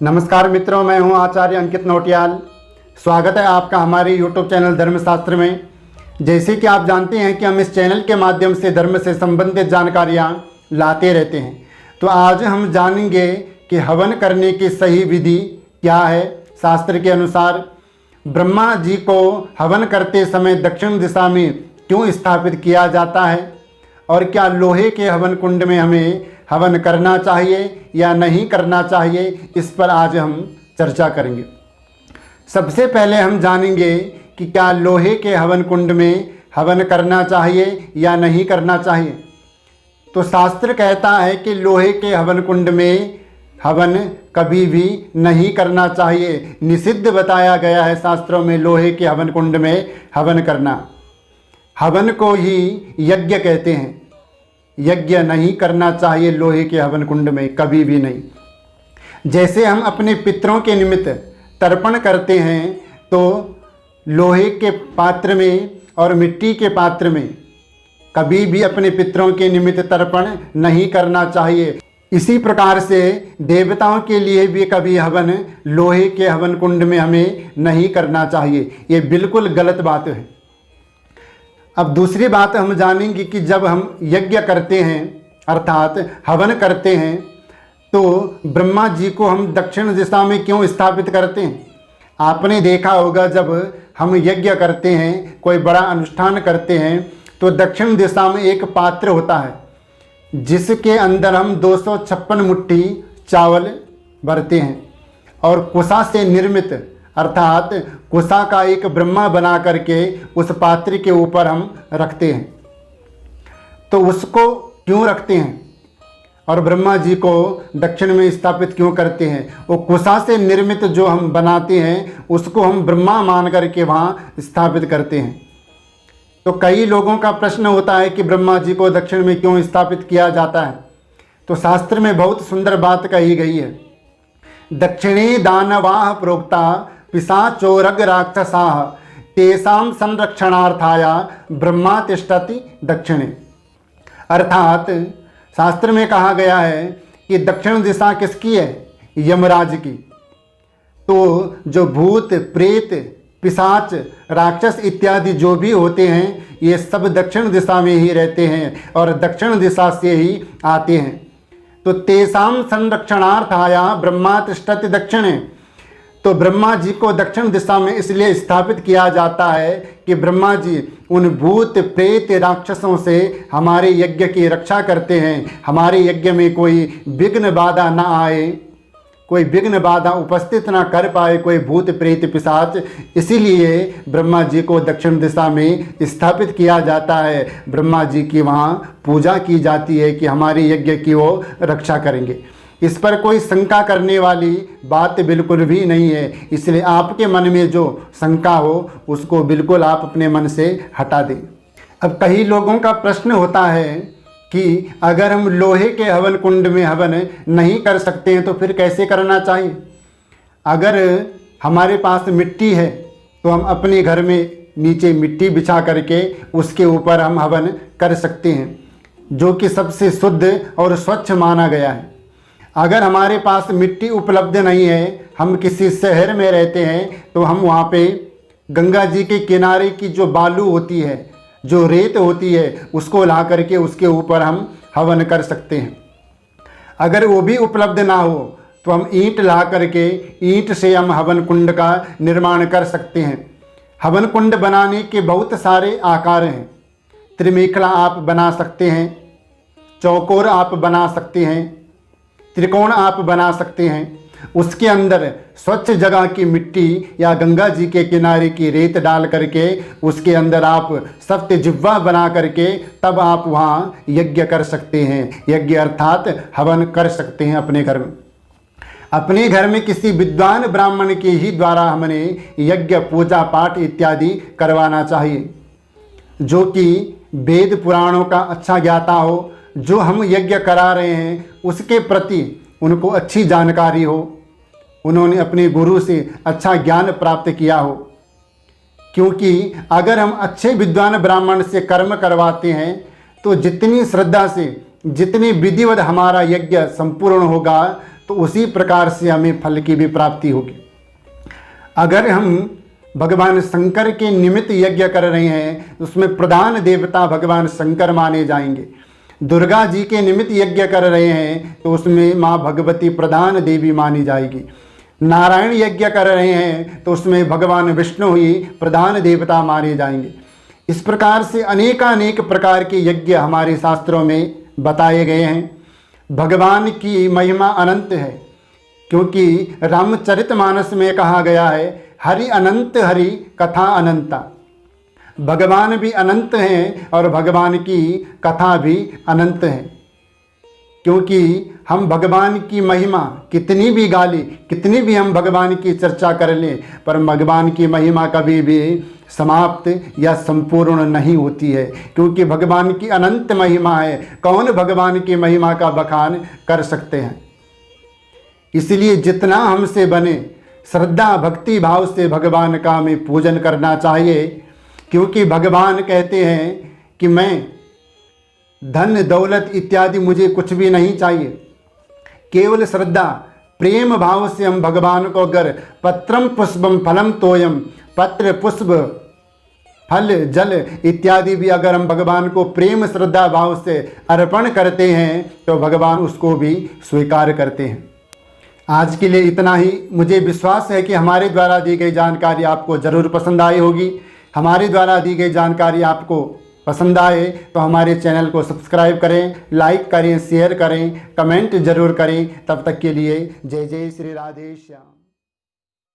नमस्कार मित्रों, मैं हूं आचार्य अंकित नौटियाल। स्वागत है आपका हमारे YouTube चैनल धर्मशास्त्र में। जैसे कि आप जानते हैं कि हम इस चैनल के माध्यम से धर्म से संबंधित जानकारियां लाते रहते हैं। तो आज हम जानेंगे कि हवन करने की सही विधि क्या है। शास्त्र के अनुसार ब्रह्मा जी को हवन करते समय दक्षिण दिशा में क्यों स्थापित किया जाता है और क्या लोहे के हवन कुंड में हमें हवन करना चाहिए या नहीं करना चाहिए, इस पर आज हम चर्चा करेंगे। सबसे पहले हम जानेंगे कि क्या लोहे के हवन कुंड में हवन करना चाहिए या नहीं करना चाहिए। तो शास्त्र कहता है कि लोहे के हवन कुंड में हवन कभी भी नहीं करना चाहिए। निषिद्ध बताया गया है शास्त्रों में लोहे के हवन कुंड में हवन करना। हवन को ही यज्ञ कहते हैं। यज्ञ नहीं करना चाहिए लोहे के हवन कुंड में, कभी भी नहीं। जैसे हम अपने पितरों के निमित्त तर्पण करते हैं तो लोहे के पात्र में और मिट्टी के पात्र में कभी भी अपने पितरों के निमित्त तर्पण नहीं करना चाहिए। इसी प्रकार से देवताओं के लिए भी कभी हवन लोहे के हवन कुंड में हमें नहीं करना चाहिए। ये बिल्कुल गलत बात है। अब दूसरी बात हम जानेंगे कि जब हम यज्ञ करते हैं अर्थात हवन करते हैं तो ब्रह्मा जी को हम दक्षिण दिशा में क्यों स्थापित करते हैं। आपने देखा होगा जब हम यज्ञ करते हैं, कोई बड़ा अनुष्ठान करते हैं, तो दक्षिण दिशा में एक पात्र होता है जिसके अंदर हम 256 मुट्ठी चावल भरते हैं और कुशा से निर्मित अर्थात कुशा का एक ब्रह्मा बना करके उस पात्र के ऊपर हम रखते हैं। तो उसको क्यों रखते हैं और ब्रह्मा जी को दक्षिण में स्थापित क्यों करते हैं। वो कुशा से निर्मित जो हम बनाते हैं उसको हम ब्रह्मा मान करके वहाँ स्थापित करते हैं। तो कई लोगों का प्रश्न होता है कि ब्रह्मा जी को दक्षिण में क्यों स्थापित किया जाता है। तो शास्त्र में बहुत सुंदर बात कही गई है। दक्षिणे दानवाः प्रोक्ता पिशाचोरग राक्षसाः तेषां संरक्षणार्थाय ब्रह्मा तिष्ठति दक्षिणे। अर्थात शास्त्र में कहा गया है कि दक्षिण दिशा किसकी है, यमराज की। तो जो भूत प्रेत पिशाच राक्षस इत्यादि जो भी होते हैं ये सब दक्षिण दिशा में ही रहते हैं और दक्षिण दिशा से ही आते हैं। तो तेषां संरक्षणार्थाय ब्रह्मा तिष्ठति दक्षिणे। तो ब्रह्मा जी को दक्षिण दिशा में इसलिए स्थापित किया जाता है कि ब्रह्मा जी उन भूत प्रेत राक्षसों से हमारे यज्ञ की रक्षा करते हैं। हमारे यज्ञ में कोई विघ्न बाधा ना आए, कोई विघ्न बाधा उपस्थित ना कर पाए कोई भूत प्रेत पिशाच। इसीलिए ब्रह्मा जी को दक्षिण दिशा में स्थापित किया जाता है। ब्रह्मा जी की वहाँ पूजा की जाती है कि हमारे यज्ञ की वो रक्षा करेंगे। इस पर कोई शंका करने वाली बात बिल्कुल भी नहीं है। इसलिए आपके मन में जो शंका हो उसको बिल्कुल आप अपने मन से हटा दें। अब कई लोगों का प्रश्न होता है कि अगर हम लोहे के हवन कुंड में हवन नहीं कर सकते हैं तो फिर कैसे करना चाहिए। अगर हमारे पास मिट्टी है तो हम अपने घर में नीचे मिट्टी बिछा करके उसके ऊपर हम हवन कर सकते हैं, जो कि सबसे शुद्ध और स्वच्छ माना गया है। अगर हमारे पास मिट्टी उपलब्ध नहीं है, हम किसी शहर में रहते हैं, तो हम वहाँ पे गंगा जी के किनारे की जो बालू होती है, जो रेत होती है, उसको ला करके उसके ऊपर हम हवन कर सकते हैं। अगर वो भी उपलब्ध ना हो तो हम ईंट ला करके ईंट से हम हवन कुंड का निर्माण कर सकते हैं। हवन कुंड बनाने के बहुत सारे आकार हैं। त्रिमेखला आप बना सकते हैं, चौकोर आप बना सकते हैं, त्रिकोण आप बना सकते हैं। उसके अंदर स्वच्छ जगह की मिट्टी या गंगा जी के किनारे की रेत डाल करके उसके अंदर आप सप्त जिह्वा बना करके तब आप वहाँ यज्ञ कर सकते हैं। यज्ञ अर्थात हवन कर सकते हैं अपने घर में। अपने घर में किसी विद्वान ब्राह्मण के ही द्वारा हमने यज्ञ पूजा पाठ इत्यादि करवाना चाहिए, जो कि वेद पुराणों का अच्छा ज्ञाता हो। जो हम यज्ञ करा रहे हैं उसके प्रति उनको अच्छी जानकारी हो, उन्होंने अपने गुरु से अच्छा ज्ञान प्राप्त किया हो। क्योंकि अगर हम अच्छे विद्वान ब्राह्मण से कर्म करवाते हैं तो जितनी श्रद्धा से जितनी विधिवत हमारा यज्ञ संपूर्ण होगा तो उसी प्रकार से हमें फल की भी प्राप्ति होगी। अगर हम भगवान शंकर के निमित्त यज्ञ कर रहे हैं तो उसमें प्रधान देवता भगवान शंकर माने जाएंगे। दुर्गा जी के निमित्त यज्ञ कर रहे हैं तो उसमें माँ भगवती प्रधान देवी मानी जाएगी। नारायण यज्ञ कर रहे हैं तो उसमें भगवान विष्णु ही प्रधान देवता माने जाएंगे। इस प्रकार से अनेकानेक प्रकार के यज्ञ हमारे शास्त्रों में बताए गए हैं। भगवान की महिमा अनंत है, क्योंकि रामचरितमानस में कहा गया है, हरि अनंत हरि कथा अनंता। भगवान भी अनंत हैं और भगवान की कथा भी अनंत है। क्योंकि हम भगवान की महिमा कितनी भी गा लें, कितनी भी हम भगवान की चर्चा कर लें, पर भगवान की महिमा कभी भी समाप्त या संपूर्ण नहीं होती है, क्योंकि भगवान की अनंत महिमा है। कौन भगवान की महिमा का बखान कर सकते हैं। इसलिए जितना हमसे बने श्रद्धा भक्ति भाव से भगवान का हमें पूजन करना चाहिए, क्योंकि भगवान कहते हैं कि मैं धन दौलत इत्यादि मुझे कुछ भी नहीं चाहिए, केवल श्रद्धा प्रेम भाव से हम भगवान को अगर पत्रम पुष्पम फलम तोयम, पत्र पुष्प फल जल इत्यादि भी अगर हम भगवान को प्रेम श्रद्धा भाव से अर्पण करते हैं तो भगवान उसको भी स्वीकार करते हैं। आज के लिए इतना ही। मुझे विश्वास है कि हमारे द्वारा दी गई जानकारी आपको ज़रूर पसंद आई होगी। हमारे द्वारा दी गई जानकारी आपको पसंद आए तो हमारे चैनल को सब्सक्राइब करें, लाइक करें, शेयर करें, कमेंट जरूर करें। तब तक के लिए जय जय श्री राधे श्याम।